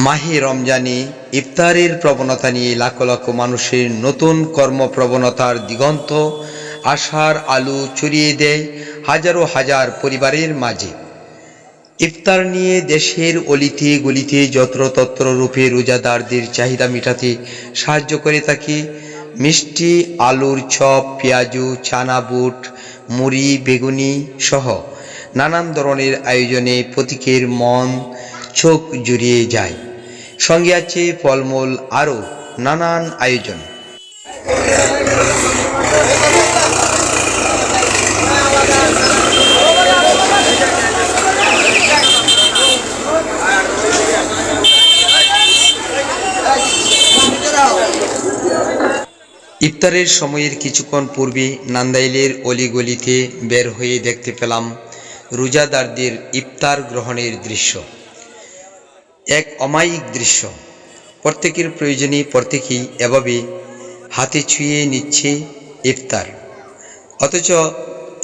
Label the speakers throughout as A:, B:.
A: মাহে রমজানে ইফতারের প্রবণতা নিয়ে লাখ লাখ মানুষের নতুন কর্মপ্রবণতার দিগন্ত আশার আলো ছড়িয়ে দেয় হাজারো হাজার পরিবারের মাঝে। ইফতার নিয়ে দেশের অলিতে গলিতে যত্রতত্র রূপে রোজাদারদের চাহিদা মেটাতে সাহায্য করে থাকে মিষ্টি, আলুর চপ, পেঁয়াজু, চানা বুট, মুড়ি, বেগুনি সহ নানান ধরনের আয়োজনে প্রত্যেকের মন চোখ জুড়িয়ে যায়। সঙ্গে আছে ফলমূল আরও নানান আয়োজন। ইফতারের সময়ের কিছুক্ষণ পূর্বে নান্দাইলের অলিগলিতে বের হয়ে দেখতে পেলাম রোজাদারদের ইফতার গ্রহণের দৃশ্য। এক অমায়িক দৃশ্য। প্রত্যেকের প্রয়োজনে প্রত্যেকেই এভাবে হাতে ছুঁয়ে নিচ্ছে ইফতার। অথচ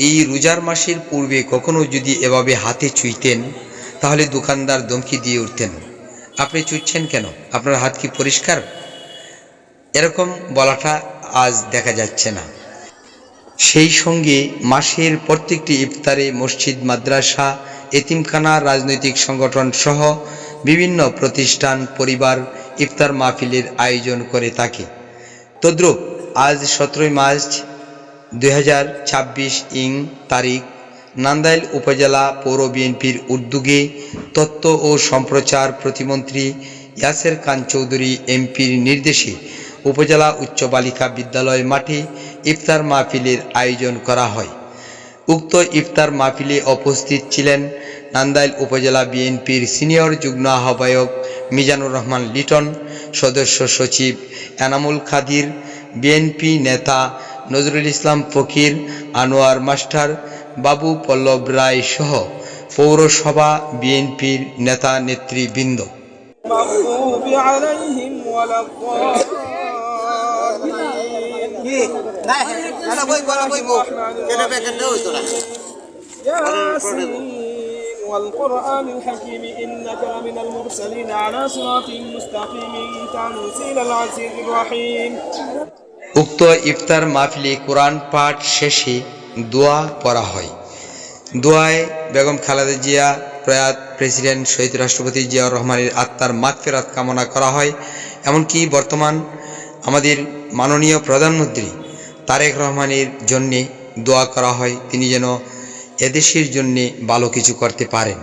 A: এই রোজার মাসের পূর্বে কখনো যদি এভাবে হাতে ছুঁইতেন তাহলে দোকানদার ধমকি দিয়ে উঠতেন, আপনি ছুঁচ্ছেন কেন, আপনার হাত কি পরিষ্কার? এরকম বলাটা আজ দেখা যাচ্ছে না। সেই সঙ্গে মাসের প্রত্যেকটি ইফতারে মসজিদ, মাদ্রাসা, এতিমখানা, রাজনৈতিক সংগঠন সহ বিভিন্ন প্রতিষ্ঠান, পরিবার ইফতার মাহফিলের আয়োজন করে থাকে। তদ্রূপ আজ 17 মার্চ 2026 তারিখ নান্দাইল উপজেলা পৌর বিএনপির উদ্যোগে তথ্য ও সম্প্রচার প্রতিমন্ত্রী ইয়াসের খান চৌধুরী এমপির নির্দেশে উপজেলা উচ্চ বালিকা বিদ্যালয় মাঠে ইফতার মাহফিলের আয়োজন করা হয়। উক্ত ইফতার মাহফিলে উপস্থিত ছিলেন নান্দাইল উপজেলা বিএনপির সিনিয়র যুগ্ম আহ্বায়ক মিজানুর রহমান লিটন, সদস্য সচিব এনামুল খাদির, বিএনপি নেতা নজরুল ইসলাম ফকির, আনোয়ার মাস্টার, বাবু পল্লব রায় সহ পৌরসভা বিএনপির নেতা নেতৃবৃন্দ।
B: والقرآن الحكيم إنك لمن المرسلين على صراط مستقيم تنزيل العزيز الرحيم।
A: উক্ত ইফতার মাহফিলে কোরআন পাঠ শেষে দোয়া পড়া হয়। দোয়ায় বেগম খালেদা জিয়া, প্রয়াত প্রেসিডেন্ট শহীদ রাষ্ট্রপতি জিয়াউর রহমানের আত্মার মাগফিরাত কামনা করা হয়। এমনকি বর্তমান আমাদের মাননীয় প্রধানমন্ত্রী তারেক রহমানের জন্যে দোয়া করা হয়, তিনি যেন এদেশের জন্যে ভালো কিছু করতে পারেন।